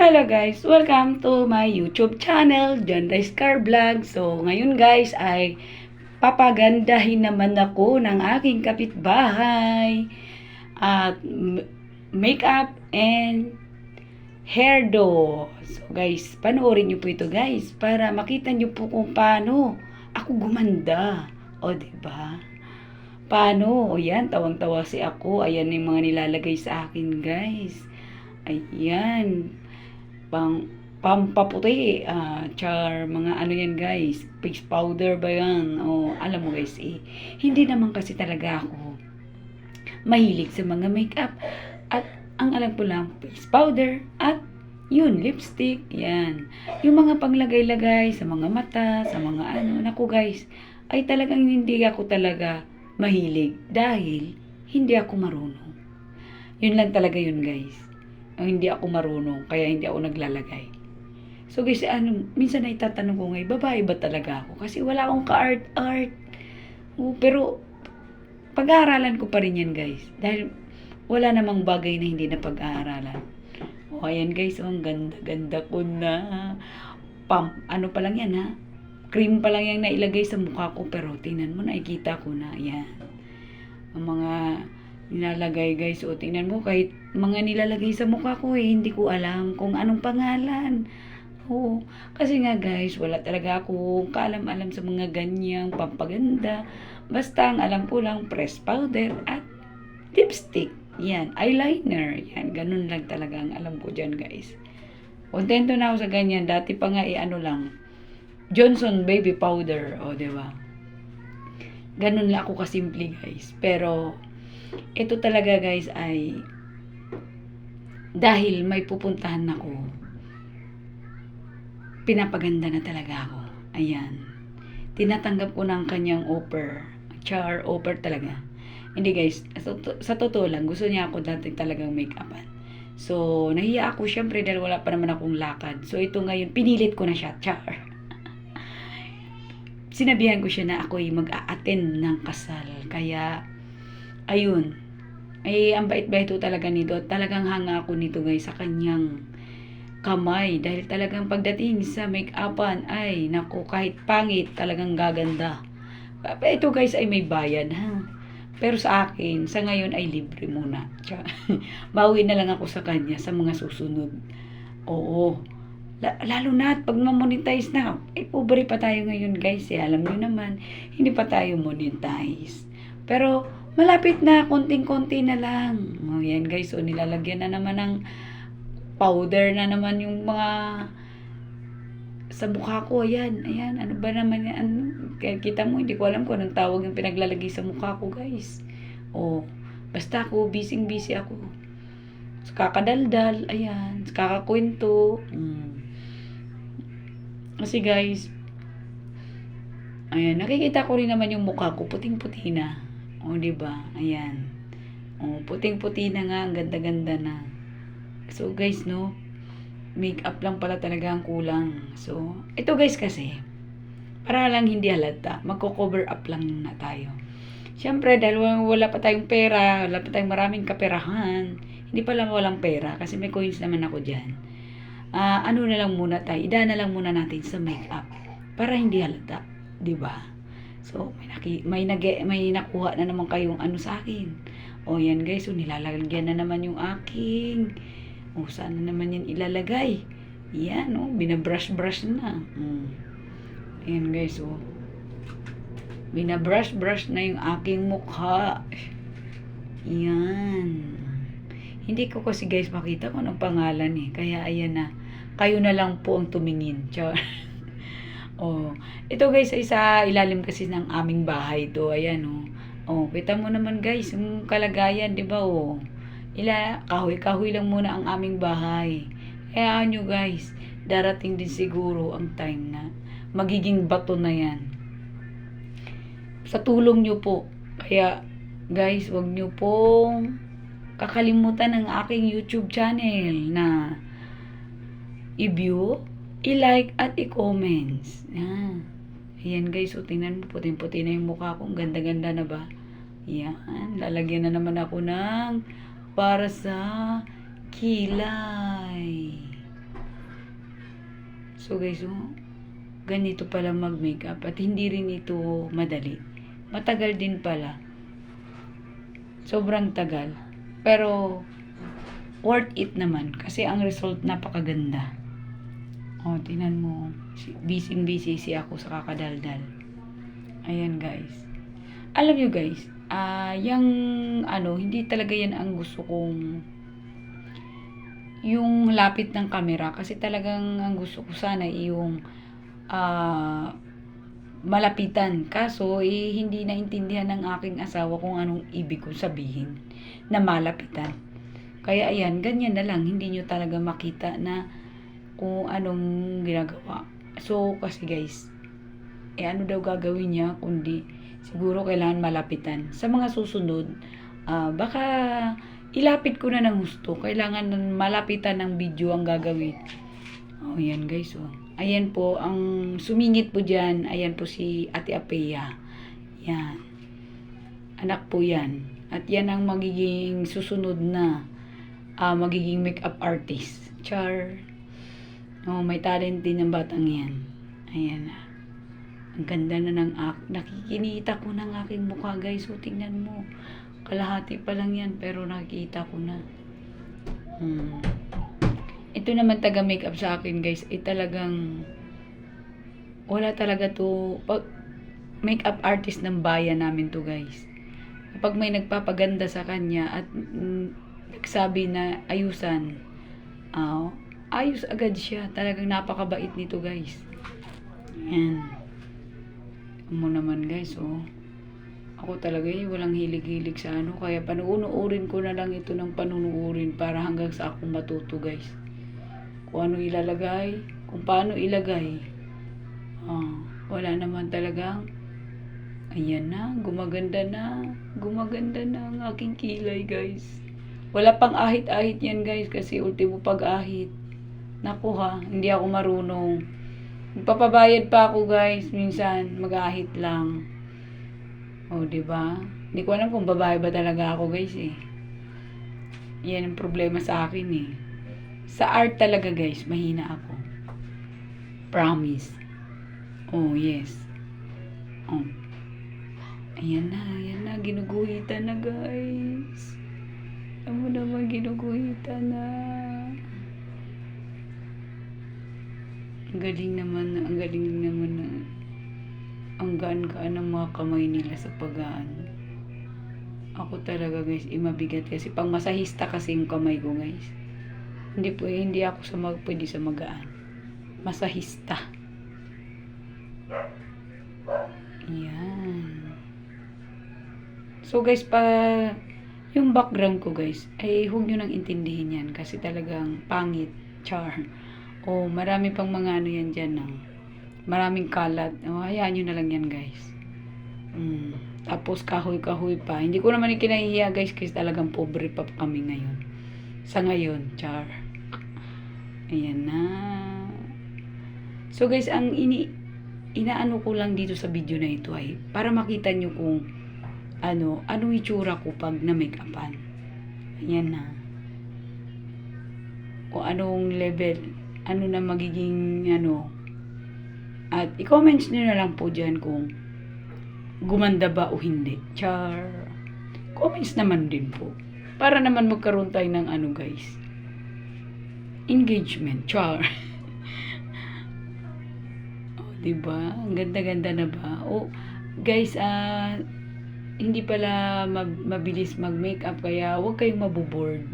Hello guys! Welcome to my YouTube channel, John Rice Car Vlog. So, ngayon guys ay papagandahin naman ako ng aking kapitbahay at makeup and hairdo. So guys, panoorin niyo po ito guys para makita niyo po kung paano ako gumanda. O, diba? Paano? O yan, tawang-tawa si ako. Ayan yung mga nilalagay sa akin guys. Ayan. Pampaputi, mga ano yan guys, face powder ba yan, alam mo guys hindi naman kasi talaga ako mahilig sa mga makeup, at ang alam ko lang, face powder, at yun, lipstick, yan, yung mga panglagay-lagay sa mga mata, sa mga ano, naku guys, ay talagang hindi ako talaga mahilig, dahil hindi ako marunong, yun lang talaga yun guys. Hindi ako marunong, kaya hindi ako naglalagay. So guys, minsan ay tatanong ko ngayon, babae ba talaga ako? Kasi wala akong ka-art-art. Pero pag-aaralan ko pa rin yan guys. Dahil wala namang bagay na hindi na pag-aaralan. Ayan guys, ang ganda-ganda ko na. Ano pa lang yan ha? Cream pa lang yan na ilagay sa mukha ko. Pero tingnan mo, nakikita ko na. Yan. Ang mga nilalagay guys, tingnan mo, kahit mga nilalagay sa mukha ko hindi ko alam kung anong pangalan. Kasi nga guys, wala talaga ako kaalam-alam sa mga ganyang pampaganda. Basta ang alam ko lang, press powder at lipstick. Yan, eyeliner. Yan, ganun lang talaga ang alam ko dyan guys. Kontento na ako sa ganyan. Dati pa nga ano lang, Johnson baby powder. Diba? Ganun lang ako kasimple guys. Pero ito talaga guys ay dahil may pupuntahan ako, pinapaganda na talaga ako. Ayan. Tinatanggap ko ng kanyang offer. Offer talaga. Hindi guys, sa totoo lang, gusto niya ako dati talagang make-upan. So, nahiya ako syempre dahil wala pa naman akong lakad. So, ito ngayon, pinilit ko na siya. Sinabihan ko siya na ako'y mag-a-attend ng kasal. Kaya, ayun, ang bait-bait talaga nito. Talagang hanga ako nito guys sa kanyang kamay. Dahil talagang pagdating sa make-upan, ay naku, kahit pangit, talagang gaganda. Ito guys ay may bayad ha. Pero sa akin, sa ngayon ay libre muna. Bawi na lang ako sa kanya sa mga susunod. Oo. Lalo na pag ma-monetize na, pobre pa tayo ngayon guys. Alam niyo naman, hindi pa tayo monetize. Pero, malapit na, konting-konti na lang. Yan guys, nilalagyan na naman ng powder na naman yung mga sa mukha ko. Ayan, ano ba naman yan? Kita mo, hindi ko alam kung anong tawag yung pinaglalagay sa mukha ko guys. Basta ako, busy ako. Kakadaldal, ayan, kakakwento. Kasi guys, ayan, nakikita ko rin naman yung mukha ko, puting-puti na. Diba? Ayan. Puting-puti na nga, ang ganda-ganda na. So guys, no, make-up lang pala talaga ang kulang. So, ito guys kasi, para lang hindi halata, magko-cover up lang na tayo. Siyempre, dahil wala pa tayong pera, wala pa tayong maraming kaperahan, hindi pala walang pera, kasi may coins naman ako dyan. Ano na lang muna tayo, idaan na lang muna natin sa make-up, para hindi halata, diba? So, may nakuha na naman kayong ano sa akin. Yan guys, nilalagyan na naman yung aking. Saan na naman yan ilalagay? Yan, binabrush na. Ayan guys, binabrush na yung aking mukha. Yan. Hindi ko kasi guys makita kung anong pangalan kaya ayan na. Kayo na lang po ang tumingin. Ito guys ay sa ilalim kasi ng aming bahay to. Ayan kita mo naman guys yung kalagayan, di ba kahoy-kahoy lang muna ang aming bahay. Kaya nyo guys, darating din siguro ang time na magiging bato na yan. Sa tulong nyo po. Kaya guys, wag nyo pong kakalimutan ng aking YouTube channel na i-view, i-like at i-comments. Ayan guys, tingnan mo, puting-puti na yung mukha ko. Ganda-ganda na ba? Yan, lalagyan na naman ako ng para sa kilay. So guys, ganito pala mag-makeup at hindi rin ito madali. Matagal din pala. Sobrang tagal. Pero worth it naman kasi ang result napakaganda. Tingnan mo. Busy si ako sa kakadaldal. Ayan guys. Alam nyo guys, hindi talaga yan ang gusto kong yung lapit ng camera kasi talagang ang gusto ko sana yung malapitan. Kaso, hindi naintindihan ng aking asawa kung anong ibig kong sabihin na malapitan. Kaya ayan, ganyan na lang. Hindi nyo talaga makita na kung anong ginagawa. So, kasi guys, ano daw gagawin niya kundi siguro kailangan malapitan. Sa mga susunod, baka ilapit ko na ng gusto. Kailangan malapitan ng video ang gagawin. Ayan guys, Ayan po, ang sumingit po dyan, ayan po si Ate Apea. Yan. Anak po yan. At yan ang magiging susunod na magiging makeup artist. Char. May talent din ng batang yan. Ayan na. Ang ganda na ng nakikinita ko ng aking mukha guys. So, tingnan mo. Kalahati pa lang yan, pero nakikita ko na. Ito naman taga-makeup sa akin guys, talagang wala talaga to. Makeup artist ng bayan namin to guys. Kapag may nagpapaganda sa kanya at nagsabi na ayusan, ayos agad siya. Talagang napakabait nito guys. Yan. Mo naman guys, ako talaga walang hilig-hilig sa kaya panuunurin ko na lang ito ng panunuurin para hanggang sa ako matuto guys. Kung ano ilalagay, kung paano ilagay. Wala naman talagang, ayan na, gumaganda na ang aking kilay guys. Wala pang ahit-ahit yan guys kasi ultimo pag-ahit. Naku hindi ako marunong. Magpapabayad pa ako guys, minsan mag-ahit lang. Diba? Hindi ko alam kung babae ba talaga ako guys Yan ang problema sa akin Sa art talaga guys, mahina ako. Promise. Yes. Ayan na, ginuguhitan na guys. Alam mo naman, ginuguhitan na. Ang galing naman na ang gaan-gaan ng mga kamay nila sa paggaan. Ako talaga guys, mabigat kasi pang masahista kasi yung kamay ko guys. Hindi ako pwede sa magaan. Masahista. Yan. So guys, yung background ko guys, huwag nyo nang intindihin yan kasi talagang pangit. Char. Marami pang mga yan dyan maraming kalat. Hayaan nyo na lang yan guys. Tapos kahoy-kahoy pa. Hindi ko naman ikinahiya guys kasi talagang pobre pa kami ngayon. Sa ngayon, char. Ayan na. So guys, ang inaano ko lang dito sa video na ito ay para makita nyo kung anong itsura ko pag na-make-upan. Ayan na. O anong level, ano na magiging at i-comments nyo na lang po dyan kung gumanda ba o hindi. Char. Comments naman din po. Para naman magkaroon tayo ng guys. Engagement. Char. Diba? Ang ganda-ganda na ba? Guys, hindi pala mabilis mag-makeup kaya huwag kayong maboboard.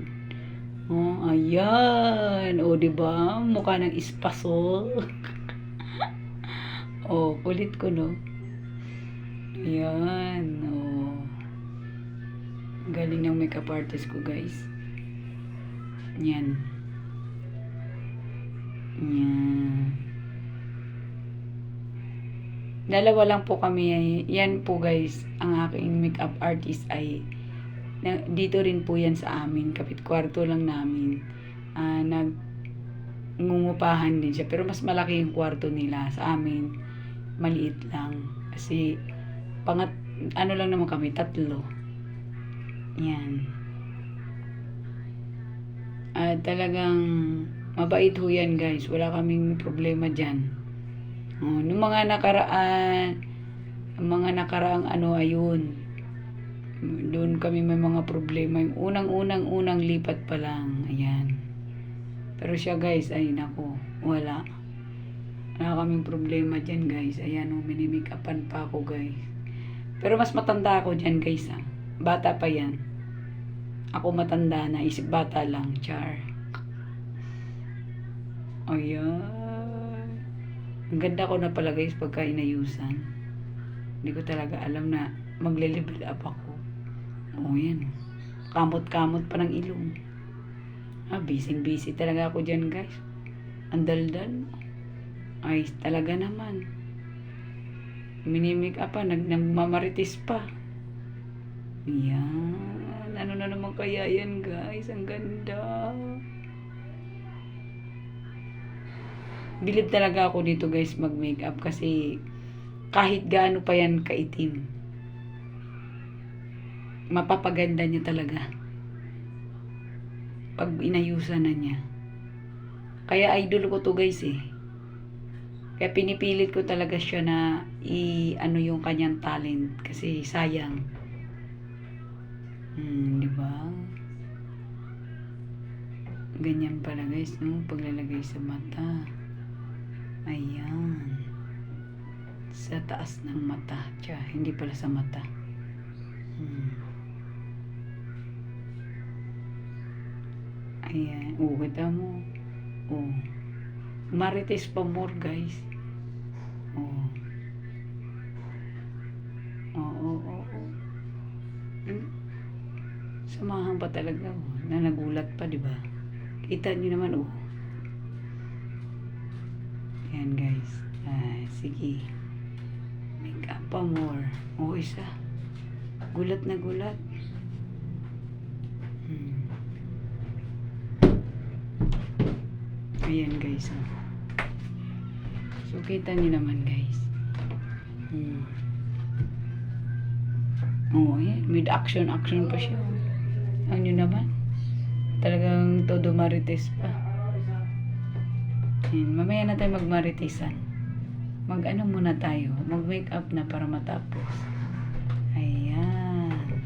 Ayan. Diba? Mukha ng espasol. Kulit ko, no? Ayan. Galing ng makeup artist ko, guys. Yan. Yan. Dalawa lang po kami. Yan po, guys. Ang aking makeup artist ay dito rin po yan sa amin. Kapit kwarto lang namin. Ngungupahan din siya. Pero mas malaki yung kwarto nila. Sa amin, maliit lang. Kasi, lang naman kami, 3. Yan. Talagang Mabait ho yan guys. Wala kaming problema dyan. Nung mga nakaraan, ang mga nakaraang ano ayun, doon kami may mga problema. Yung unang lipat pa lang. Ayan. Pero siya guys, ay nako, wala. Wala kaming problema dyan guys. Ayan o, minimake upan pa ako guys. Pero mas matanda ako dyan guys ah. Bata pa yan. Ako matanda na, isip bata lang, char. Ayan. Ang ganda ko na pala guys pagka inayusan. Hindi ko talaga alam na magle-level up ako. Yan. Kamot-kamot pa ng ilong. Busy talaga ako dyan guys. Ang daldal. Ay, talaga naman. Minimake up pa, nagmamarites pa. Yan. Ano na naman kaya yan guys? Ang ganda. Bilib talaga ako dito guys mag-make up kasi kahit gaano pa yan kaitim, mapapaganda niya talaga pag inayusan na niya. Kaya idol ko to guys eh. Kaya pinipilit ko talaga siya na ano yung kanyang talent kasi sayang. Di ba? Ganyan pala guys, no? Paglalagay sa mata. Ayan. Sa taas ng mata. Tiya, hindi pala sa mata. Ayan. Kita mo. Marites pa more guys. Samahan pa talaga na nagulat pa, di ba? Kita niyo naman Ayan guys. Sige. Make up pa more. Isa. Gulat na gulat. Ayan guys. So kita niyo naman guys. Ayan. Mid action pa siya. Ano naman? Talagang todo marites pa. Ayan. Mamaya na tayo magmaritesan. Mag-ano muna tayo. Mag-make up na para matapos. Ayan.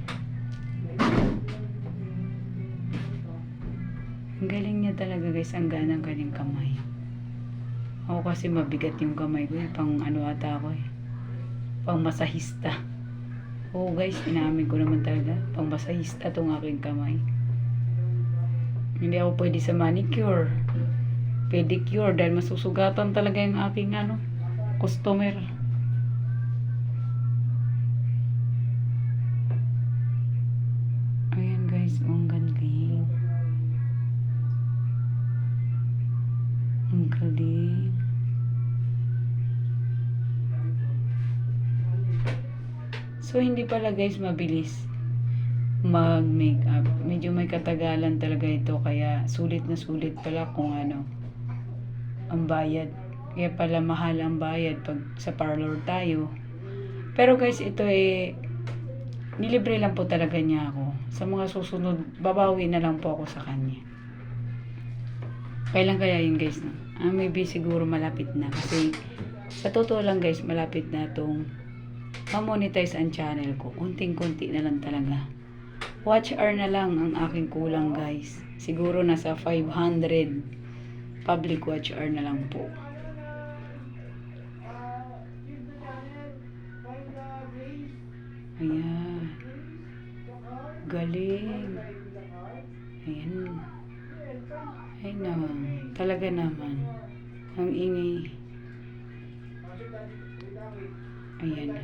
Ang galing niya talaga guys. Ang ganang kanyang kamay. Ako kasi mabigat yung kamay ko. Pang ano ata ako pang masahista. Guys, inamin ko naman talaga. Pang masahista tong aking kamay. Hindi ako pwede sa manicure, pedicure dahil masusugatan talaga yung aking customer. Ayan guys, ang galing. Ang galing. So, hindi pala guys mabilis mag-makeup. Medyo may katagalan talaga ito. Kaya sulit na sulit pala kung ang bayad. Kaya pala mahal ang bayad pag sa parlor tayo. Pero guys, ito nilibre lang po talaga niya ako. Sa mga susunod, babawi na lang po ako sa kanya. Kailan kaya yun guys? Maybe siguro malapit na. Kasi sa totoo lang guys, malapit na itong ma-monetize ang channel ko. Unting-kunti na lang talaga. Watch hour na lang ang aking kulang guys. Siguro nasa 500 public watch hour na lang po. Ayan. Galing. Ayan. Ay naman. Talaga naman. Ang ingay. Ayan na.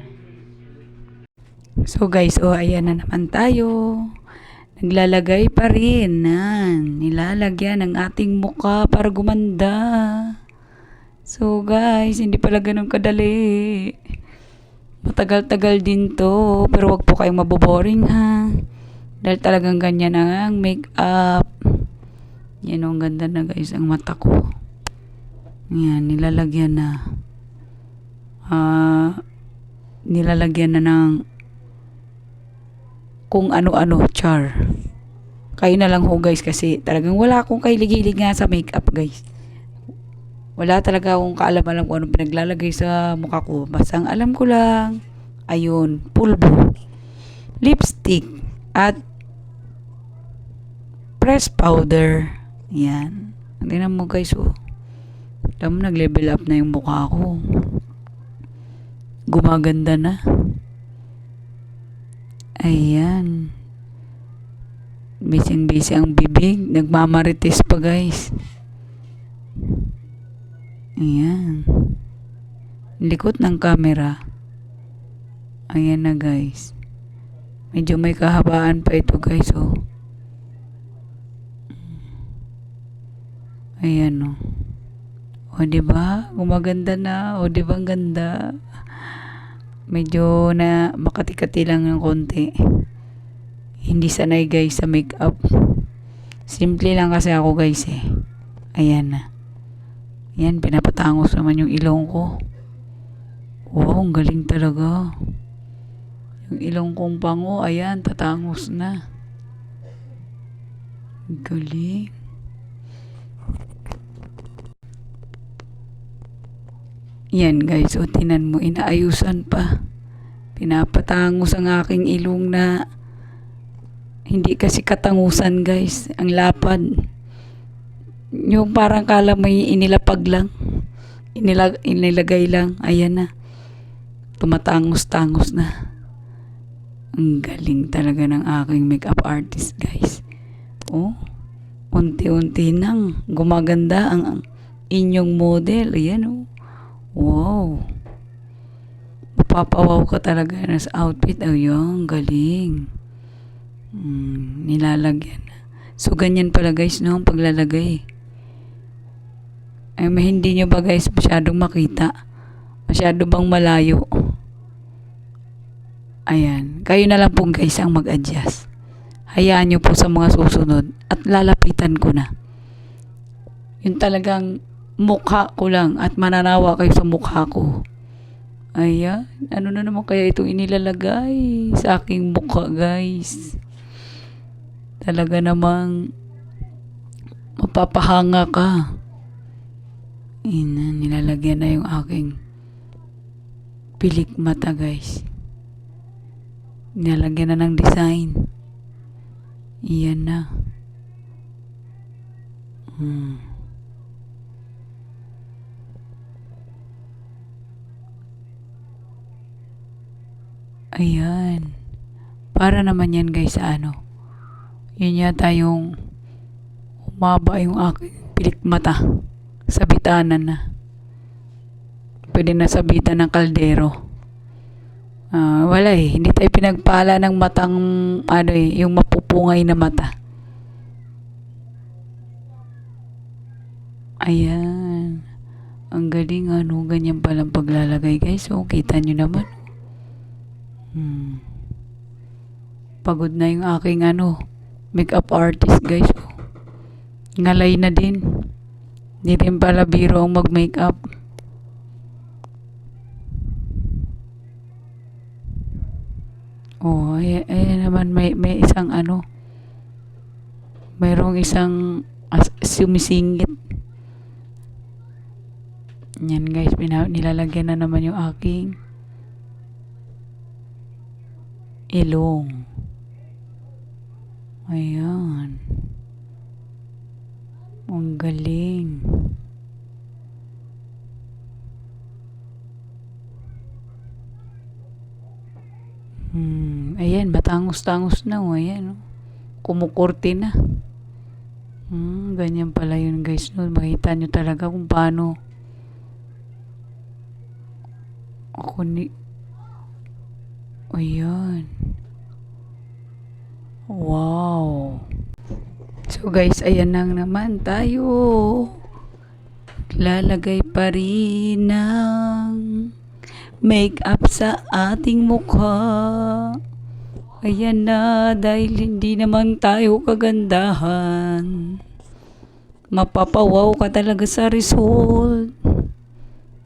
So guys, ayan na naman tayo. Naglalagay pa rin. Nilalagyan ng ating mukha para gumanda. So guys, hindi pala ganun kadali. Matagal-tagal din to. Pero wag po kayong maboboring ha. Dahil talagang ganyan ang make-up. Yan ang ganda na guys ang mata ko. Yan, nilalagyan na. Nilalagyan na ng kung ano-ano, char. Kayo na lang ho guys kasi talagang wala akong kahilig-hilig nga sa makeup guys. Wala talaga akong kaalam-alam kung anong pinaglalagay sa mukha ko. Basta ang alam ko lang, ayun, pulbo, lipstick, at press powder. Yan. Tingnan mo guys, oh. Tama, nag-level up na yung mukha ko. Gumaganda na. Ayan. Bising-busy ang bibig. Nagmamarites pa guys. Ayan. Likot ng camera. Ayan na guys. Medyo may kahabaan pa ito guys, oh. Ayan, oh. O, diba? Gumaganda na. O, diba ang ganda? Medyo na makati-kati lang ng konti. Hindi sanay guys sa makeup. Simple lang kasi ako guys eh. Ayan na. Ayan, pinapatangos naman yung ilong ko. Wow, ang galing talaga. Yung ilong kong pango, ayan, tatangos na. Galing. Yan guys, o tinan mo, inaayusan pa. Pinapatangos ang aking ilong na hindi kasi katangusan guys, ang lapad. Yung parang kala may inilapag lang. Inilagay lang, ayan na. Tumatangos-tangos na. Ang galing talaga ng aking makeup artist guys. Oh, unti-unti nang gumaganda ang inyong model. Ayan, oh. Wow. Mapapawaw ka talaga na sa outfit. Ayun, galing. Nilalagyan. So, ganyan pala guys, no? Ang paglalagay. Ay, hindi nyo ba guys masyadong makita? Masyado bang malayo? Ayan. Kayo na lang po guys ang mag-adjust. Hayaan nyo po sa mga susunod. At lalapitan ko na. Yung talagang mukha ko lang. At mananawa kayo sa mukha ko. Ayan. Ano na naman kaya itong inilalagay sa aking mukha guys? Talaga namang mapapahanga ka. Nilalagyan na yung aking pilik mata guys. Nilalagyan na ng design. Iyan na. Ayan. Para naman yan guys sa ano. Yun yata yung humaba yung aking pilik mata. Sabitanan na. Pwede na sabitan ng kaldero. Wala eh. Hindi tayo pinagpala ng matang ano eh, yung mapupungay na mata. Ayan. Ang galing ano. Ganyan palang paglalagay guys. So, kita nyo naman. Pagod na yung aking ano, makeup artist guys. Ngalay na din. Hindi rin pala biro ang mag-makeup. Oh, ayan naman may isang ano. Mayroong isang sumisingit. Yan guys, nilalagyan na naman yung aking ilong. Ayan. Ang galing. Ayan, matangos-tangos na. Oh, ayan. Oh. Kumukurti na. Ganyan pala yun guys. No? Makita nyo talaga kung paano ako ayan. Wow. So guys, ayan lang naman tayo. Lalagay pa rin ng make-up sa ating mukha. Ayan na, dahil hindi naman tayo kagandahan. Mapapawaw ka talaga sa result.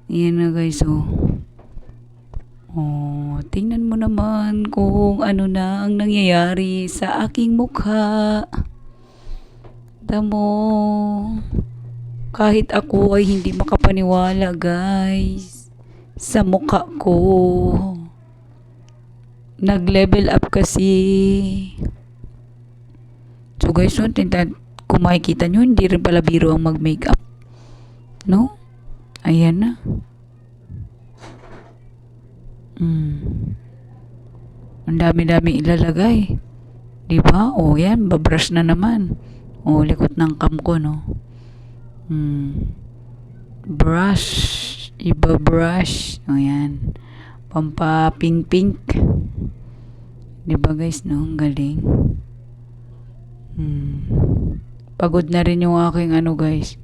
Ayan na guys, oh. Oh, tingnan mo naman kung ano na ang nangyayari sa aking mukha. Tamo, kahit ako ay hindi makapaniwala guys sa mukha ko. Nag-level up kasi. So guys, no, kung makikita nyo, hindi rin pala biro ang mag-makeup. No? Ayan na. Ang dami-dami ilalagay. Diba? O yan, babrush na naman. O, likot ng cam ko, no? Brush. Iba-brush. O yan. Pampa-pink-pink. Diba guys, no? Ang galing. Pagod na rin yung aking ano guys.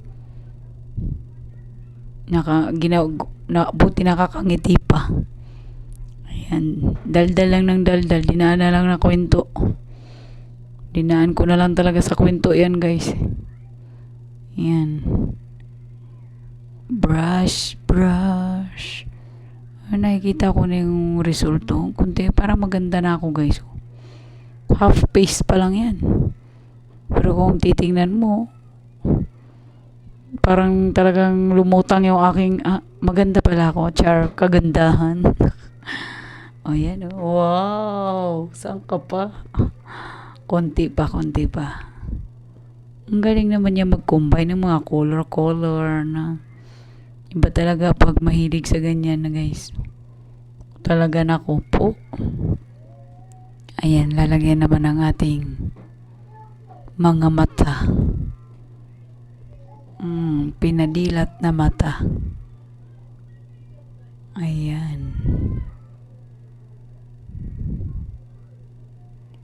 Buti nakakangiti pa. Ayan. Daldal lang ng daldal. Dinaan na lang na kwento. Dinaan ko na lang talaga sa kwento yan guys. Ayan. Brush. Nakikita ko na yung resulto. Kunti, parang maganda na ako guys. Half face pa lang yan. Pero kung titingnan mo, parang talagang lumutang yung aking, maganda pala ako. Char, kagandahan. O yan, wow! Saan ka pa? Konti pa. Ang galing naman niya mag-combine ng mga color na. Iba talaga pag mahilig sa ganyan na guys. Talaga nako po. Ayan, lalagyan naman ng ating mga mata. Pinadilat na mata. Ayan.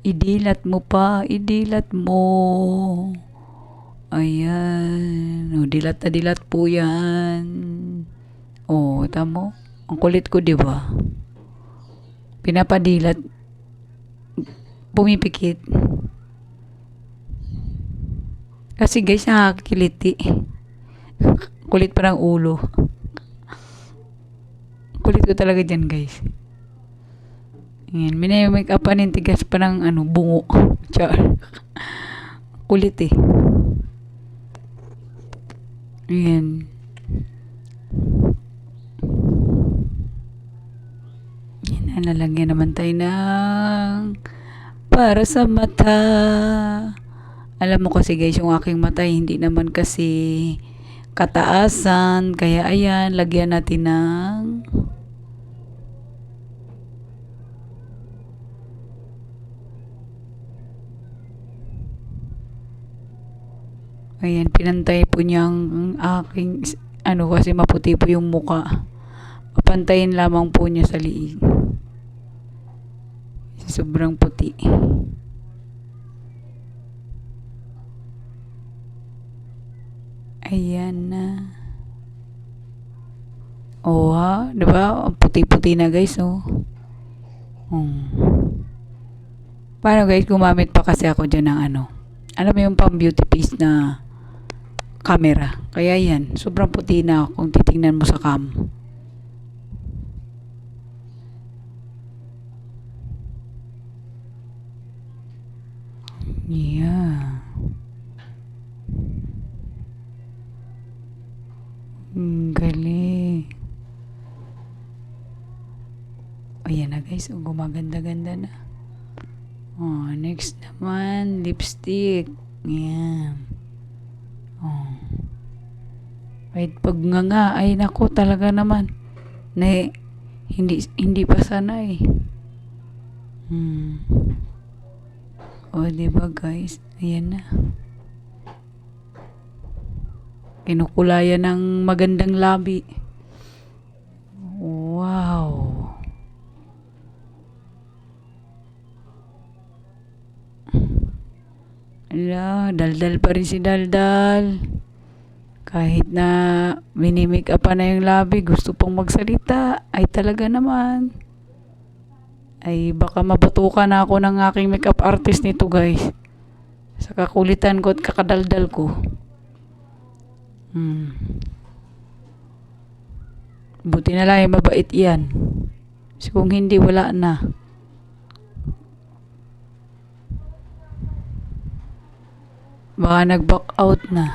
Idilat mo pa. Idilat mo. Ayan. O, dilat na dilat po yan. O, tamo. Ang kulit ko, di ba? Pinapadilat. Pumipikit. Kasi guys, nakakiliti. Kulit pa ng ulo. Kulit ko talaga dyan guys. Ayan, minimake up pa ng tigas pa ng bungo. Char. Kulit eh. Ayan. Yan, nalagyan naman tayo ng para sa mata. Alam mo kasi guys, yung aking mata hindi naman kasi kataasan. Kaya ayan, lagyan natin ng ayan, pinantay po niyang aking kasi maputi po yung muka. Papantayin lamang po niya sa liig. Sobrang puti. Ayan na. Oh, ha? Diba? Puti-puti na guys, oh. Paano guys, gumamit pa kasi ako dyan ng alam mo yung pang beauty paste na camera. Kaya yan, sobrang puti na kung titingnan mo sa cam. Yeah. Galing. Ayan na guys, gumaganda-ganda na. Next naman, lipstick. Ayan. Wait, pag nga, ay nako talaga naman. Hindi pa sanay. Diba guys? Ayan na. Kinukulayan ng magandang labi. Wow. Ala, daldal pa rin si Daldal. Kahit na minimake up pa na yung labi, gusto pang magsalita. Ay talaga naman. Ay baka mabatukan na ako ng aking makeup artist nito guys. Sa kakulitan ko at kakadaldal ko. Buti na lang mabait yan. Kasi kung hindi, wala na. Baka nag-back out na.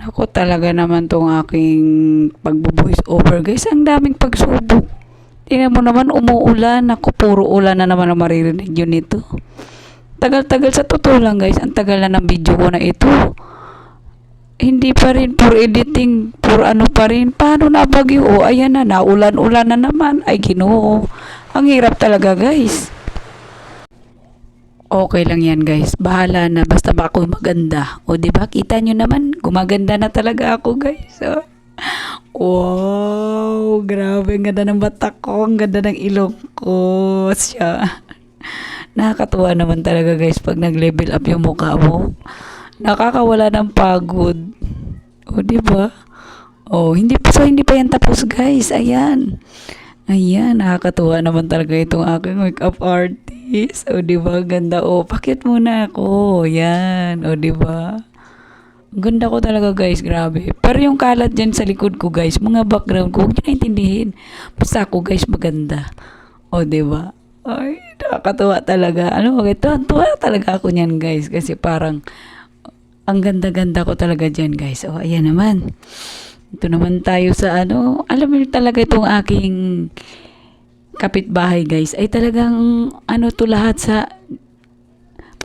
Ako talaga naman tong aking pagbo-voice over guys. Ang daming pagsubok. Tingnan mo naman umuulan. Ako puro ulan na naman ang maririnig yun ito. Tagal-tagal sa totoo lang guys. Ang tagal na ng video ko na ito. Hindi pa rin. Puro editing. Puro ano pa rin. Paano na bagyo? O ayan na. Naulan-ulan na naman. Ay ginoo. Ang hirap talaga guys. Okay lang yan guys. Bahala na. Basta ba ako maganda. O diba? Kita nyo naman. Gumaganda na talaga ako guys. So, wow. Grabe. Ang ganda ng mata ko. Ang ganda ng ilong ko. Siya. Nakakatuwa naman talaga guys pag nag-level up yung mukha mo. Nakakawala ng pagod. O diba? O hindi pa yan tapos guys. Ayan. Ayan, nakakatuwa naman talaga itong aking makeup artist. O, diba? Ganda. O, pakit muna ako. Yan. O, diba? Ganda ko talaga, guys. Grabe. Pero yung kalat dyan sa likod ko, guys, mga background ko, huwag nyo naintindihin. Basta ako, guys, maganda. O, diba? Ay, nakakatuwa talaga. Ano, tuwa talaga ako niyan, guys. Kasi parang, ang ganda-ganda ko talaga dyan, guys. O, ayan naman. Ito naman tayo sa ano, alam mo talaga itong aking kapitbahay guys, ay talagang ano to lahat sa,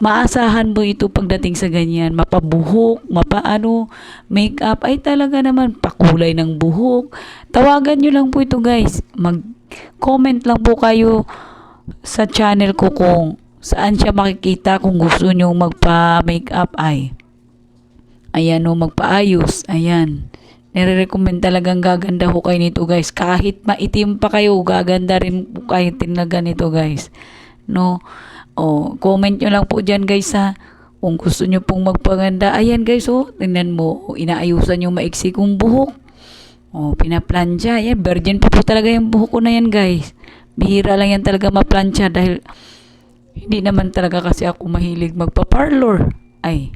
maasahan mo ito pagdating sa ganyan, mapabuhok, mapaano, makeup, ay talaga naman pakulay ng buhok. Tawagan nyo lang po ito guys, mag-comment lang po kayo sa channel ko kung saan siya makikita kung gusto nyo magpa-makeup ay. Ayan o, magpaayos, ayan. Nire-recommend talagang gaganda ho kayo nito guys. Kahit maitim pa kayo, gaganda rin po kayo na ganito guys. No? O, comment nyo lang po dyan guys ha. Kung gusto nyo pong magpaganda. Ayan guys oh, tingnan mo. Inaayusan yung maiksi kong buhok. O, pinaplansya. Ayan, virgin po talaga yung buhok ko na yan guys. Bihira lang yan talaga maplansya dahil hindi naman talaga kasi ako mahilig magpa-parlor. Ay,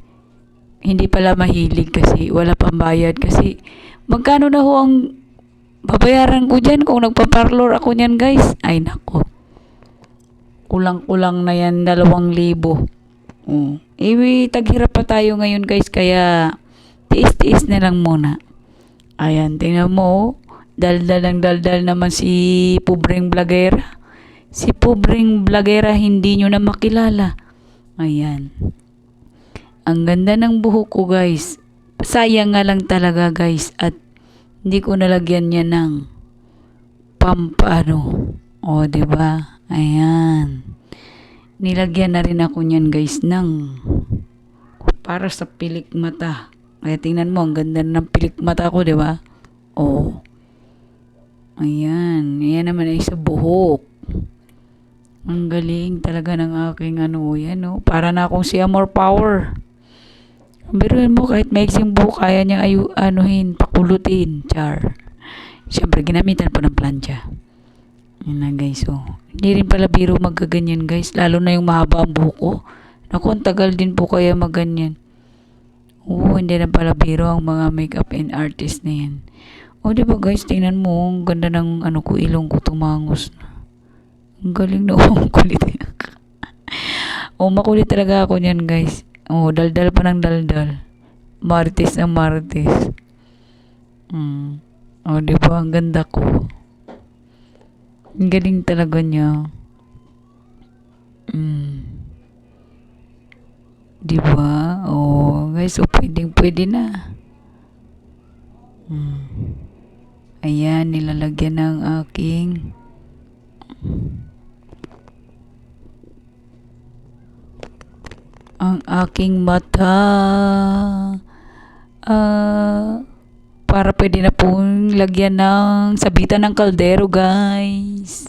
hindi pala mahilig kasi wala pang bayad kasi magkano na ho ang babayaran ko dyan kung nagpa-parlor ako niyan guys. Ay nako, kulang-kulang na yan 2,000. Taghirap pa tayo ngayon guys kaya tiis-tiis na lang muna. Ayan, tingnan mo daldal ng daldal naman si pobreng blagera. Si pobreng blagera hindi nyo na makilala. Ayan. Ang ganda ng buhok ko guys. Sayang nga lang talaga guys at hindi ko nalagyan niya ng pampano. O, diba? Ayan. Nilagyan na rin ako niyan guys ng para sa pilik mata. Kaya tingnan mo, ang ganda ng pilik mata ko, diba? O. Ayan. Ayan naman ay sa buhok. Ang galing talaga ng aking ano, yan o. Para na akong si Amor Power. Biruin mo kahit maiksing buhok, kaya niyang anuhin, pakulutin, char. Siyempre, ginamitan pa ng plancha. Yan na guys, oh. Hindi rin pala biro magkaganyan guys, lalo na yung mahaba ang buhok ko. Naku, ang tagal din po kaya maganyan. Oo, hindi na pala biro ang mga makeup and artist na yan. O, diba guys, tingnan mo, ang ganda ng ano ko, ilong ko tumangos na. Ang galing na, ang kulit. O, makulit talaga ako niyan guys. Oh, daldal pa ng daldal. Martis ang martis. Oh, di ba? Ang ganda ko. Ang galing talaga niya. Di ba? Oh, guys, so pwede na. Ayan, nilalagyan ng aking ang aking mata. Para pwede na pong lagyan ng sabitan ng kaldero, guys.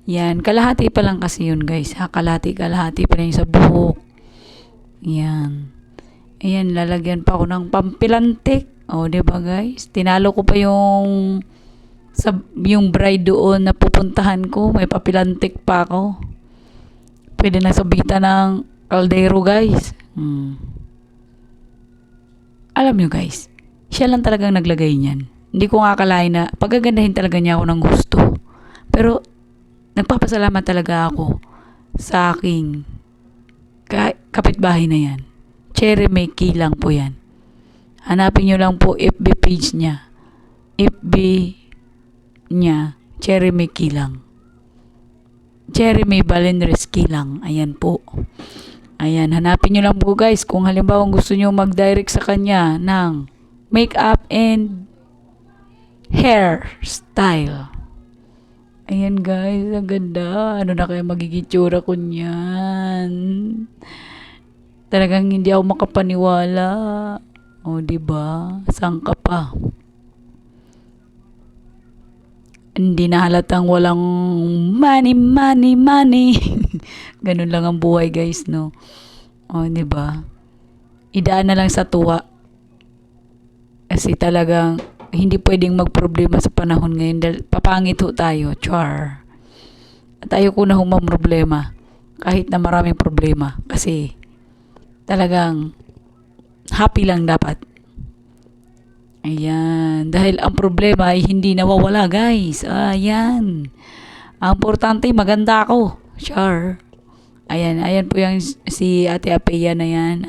Yan, kalahati pa lang kasi yun, guys. Ha, kalahati pa lang yung sa buhok. Yan. Ayan, lalagyan pa ako ng pampilantik. O, diba, guys? Tinalo ko pa yung bride doon na pupuntahan ko. May papilantik pa ako. Pwede na sabitan ng kaldero guys. Alam nyo guys, siya lang talagang naglagay niyan. Hindi ko nga akalain na pagagandahin talaga niya ako ng gusto. Pero nagpapasalamat talaga ako sa aking kapitbahay na yan. Cherry May Kilang po yan. Hanapin nyo lang po FB page niya. FB niya, Cherry May Kilang. Cherry May Balendres Kilang. Ayan po. Ayan, hanapin nyo lang po guys kung halimbawa gusto nyo mag-direct sa kanya ng makeup and hairstyle. Ayan guys, ang ganda. Ano na kaya magiging tsura ko niyan? Talagang hindi ako makapaniwala. O, diba? Saan ka pa? Hindi na halatang walang money, money, money. Ganun lang ang buhay guys, no? O, diba? Idaan na lang sa tuwa. Kasi talagang hindi pwedeng magproblema sa panahon ngayon dahil papangit ho tayo, char. At ayoko na problema kahit na maraming problema kasi talagang happy lang dapat. Ayan, dahil ang problema ay hindi nawawala guys. Ayan. Ang importante maganda ako, char. Ayan, ayan po yung si Ate Apea na yan.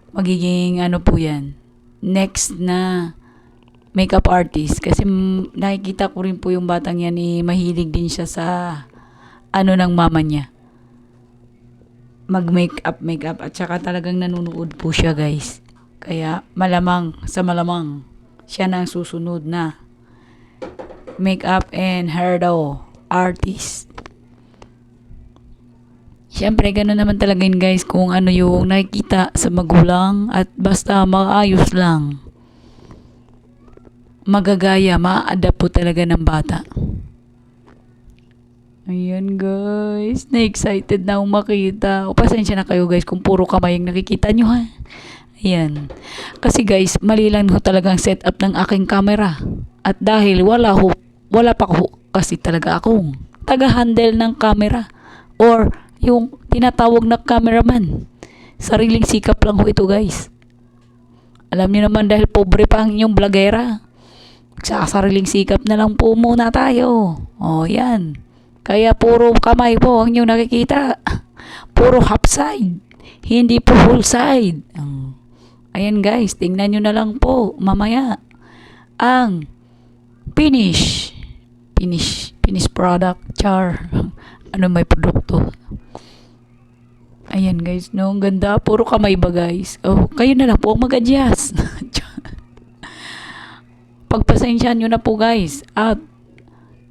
Magiging ano po yan, next na makeup artist kasi nakikita ko rin po yung batang yan mahilig din siya sa ano ng mama niya, mag makeup at saka talagang nanonood po siya guys, kaya malamang siya na ang susunod na makeup and hairdo artist. Siyempre ganun naman talaga yun guys kung ano yung nakikita sa magulang at basta maayos lang, magagaya, ma-adapt po talaga ng bata. Ayan guys, na-excited na akong makita. O pasensya na kayo guys kung puro kamay yung nakikita nyo ha. Ayan. Kasi guys, mali lang ho talagang setup ng aking camera. At dahil wala pa ho kasi talaga akong taga-handle ng camera. Or yung tinatawag na cameraman. Sariling sikap lang ho ito guys. Alam niyo naman dahil pobre pa ang inyong blogera. Sa sariling sikap na lang po muna tayo. O yan. Kaya puro kamay po ang inyong nakikita. Puro half side. Hindi po full side. Ayan guys, tingnan nyo na lang po mamaya ang finish product, char. Ano may produkto. Ayan guys, no, ang ganda. Puro kamay ba guys? Oh, kayo na lang po mag-adjust. Pagpasensyahan nyo na po guys. At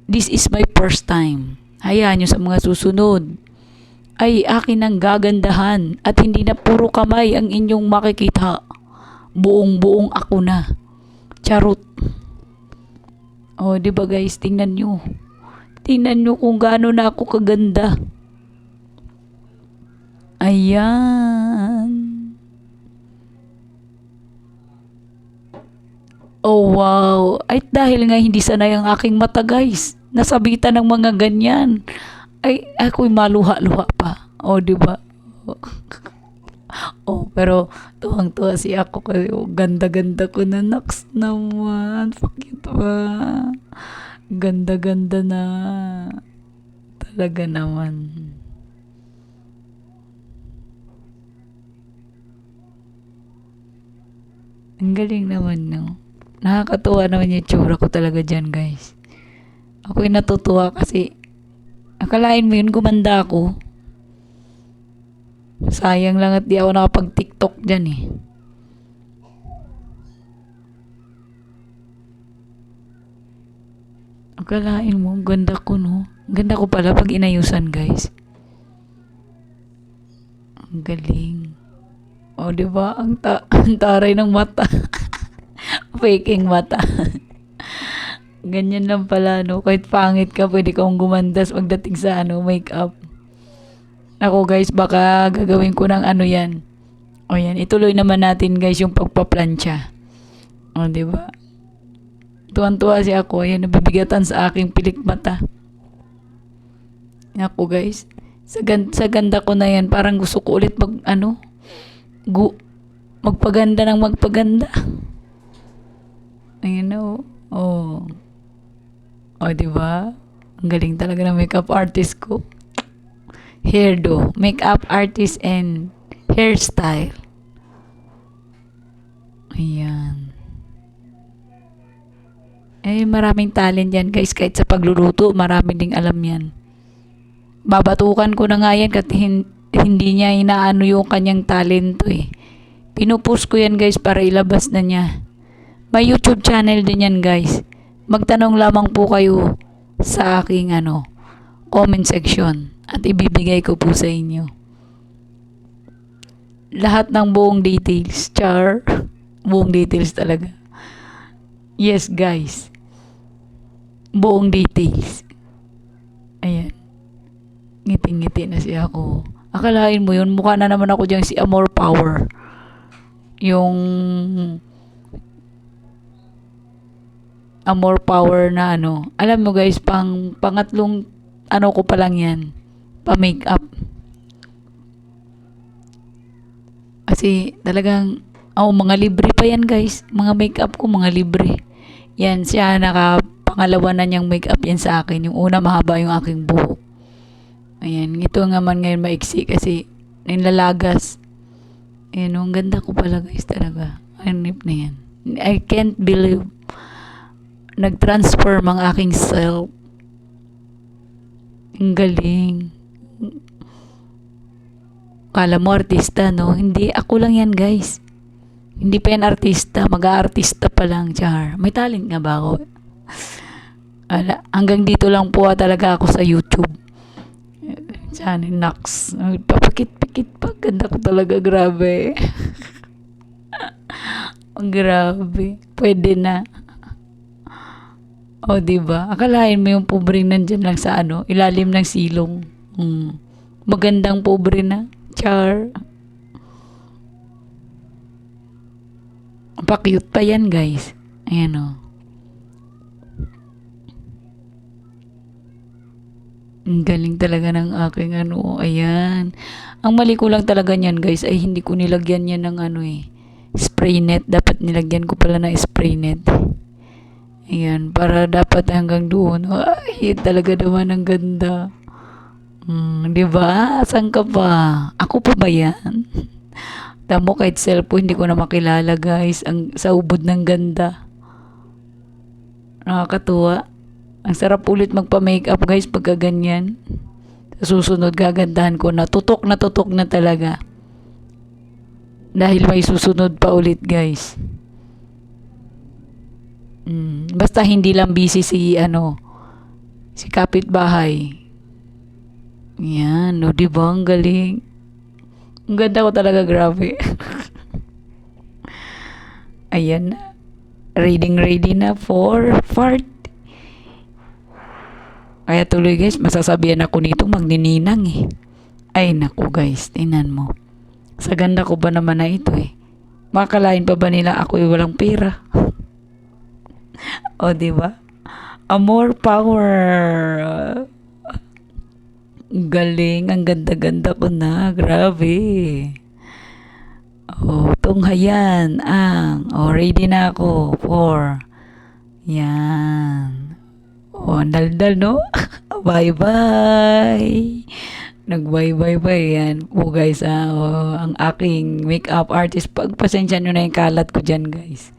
this is my first time. Hayaan nyo sa mga susunod ay akin ang gagandahan at hindi na puro kamay ang inyong makikita. Buong-buong ako na. Charot. O, di ba guys, tingnan nyo. Tingnan nyo kung gaano na ako kaganda. Ayan. Oh wow. Ay dahil nga hindi sanay ang aking mata guys. Nasabitan ng mga ganyan. Ay ako'y maluha-luha pa. Oh, di ba? Oh, pero tuwang-tuwa si ako kasi ganda-ganda ko na naks naman. Bakit ba? Ganda-ganda na. Talaga naman. Ang galing naman, no? Nakakatuwa naman yung tsura ko talaga dyan, guys. Ako'y natutuwa kasi akalain mo yun, gumanda ako. Sayang lang at di ako nakapag-TikTok dyan eh. Akalain mo, ganda ko, no? Ganda ko pala pag inayusan, guys. Ang galing. O, diba? Ang taray ng mata. Faking mata. Ganyan lang pala, no? Kahit pangit ka, pwede kang gumandas pagdating sa makeup. Ako, guys, baka gagawin ko ng yan. O, yan. Ituloy naman natin, guys, yung pagpaplansya. O, diba? Tuwan-tuwa si ako. Ayan, nabibigatan sa aking pilik mata. Ako, guys. Sa ganda ko na yan, parang gusto ko ulit magpaganda ng magpaganda. Ayan na, oh. Oh, diba? Ang galing talaga ng makeup artist ko. Hairdo, makeup artist and hairstyle. Ayan. Maraming talent yan guys. Kahit sa pagluluto, marami ding alam yan. Babatukan ko na nga yan kasi hindi niya inaano yung kanyang talento eh. Pinupost ko yan guys para ilabas na niya. May YouTube channel din yan guys. Magtanong lamang po kayo sa aking comment section at ibibigay ko po sa inyo lahat ng buong details. Char. Buong details talaga. Yes guys. Buong details. Ayan. Ngiti-ngiti na siya ako. Akalain mo yun, mukha na naman ako dyan si Amor Power. Yung Amor Power na alam mo guys, pangatlong ko pa lang yan. Pa-makeup. Kasi talagang, mga libre pa yan guys. Mga makeup ko, mga libre. Yan, siya pangalawa na niyang makeup yan sa akin. Yung una, mahaba yung aking buhok. Ayan, ito nga man ngayon maiksi kasi nilalagas. Ayan, ang ganda ko pala guys talaga. Hanip na yan. I can't believe nag-transform ang aking self. Ang galing. Kala mo artista, no? Hindi, ako lang yan guys. Hindi pa yan artista. Mag-aartista pa lang, char. May talent nga ba ako? Hanggang dito lang po talaga ako sa YouTube. Channel Nox. Papakit-pikit pa. Ganda ko talaga. Grabe. Grabe. Pwede na. O, diba? Akalain mo yung pobre nandyan lang sa ilalim ng silong. Magandang pobre na. Char. Pa-cute pa yan, guys. Ayan o. Ang galing talaga ng aking ayan. Ang mali ko lang talaga niyan, guys, ay hindi ko nilagyan yan ng spray net. Dapat nilagyan ko pala ng spray net. Ayan, para dapat hanggang doon. Ay, talaga naman ang ganda. Diba? Saan ka pa? Ako pa ba yan? Tamo kahit cellphone, hindi ko na makilala guys. Sa ubod ng ganda. Nakakatuwa. Ang sarap ulit magpa-makeup guys pagka ganyan. Sa susunod gagandahan ko na. Tutok na talaga. Dahil may susunod pa ulit guys. Basta hindi lang busy si kapitbahay. Yan, diba? Ang galing. Ang ganda ko talaga, grabe. Ayan na. Ready na for part. Kaya tuloy guys, masasabihan ako nito magnininang eh. Ay naku guys, tingnan mo. Sa ganda ko ba naman na ito eh. Makakalain pa ba nila ako walang pera? O diba? Amor Power. Galing, ang ganda-ganda ko na. Grabe. Tunghayan ready na ako for yan. Daldal no? Bye-bye. Nag-bye-bye yan po guys. Ang aking makeup artist. Pagpasensya nyo na yung kalat ko dyan guys.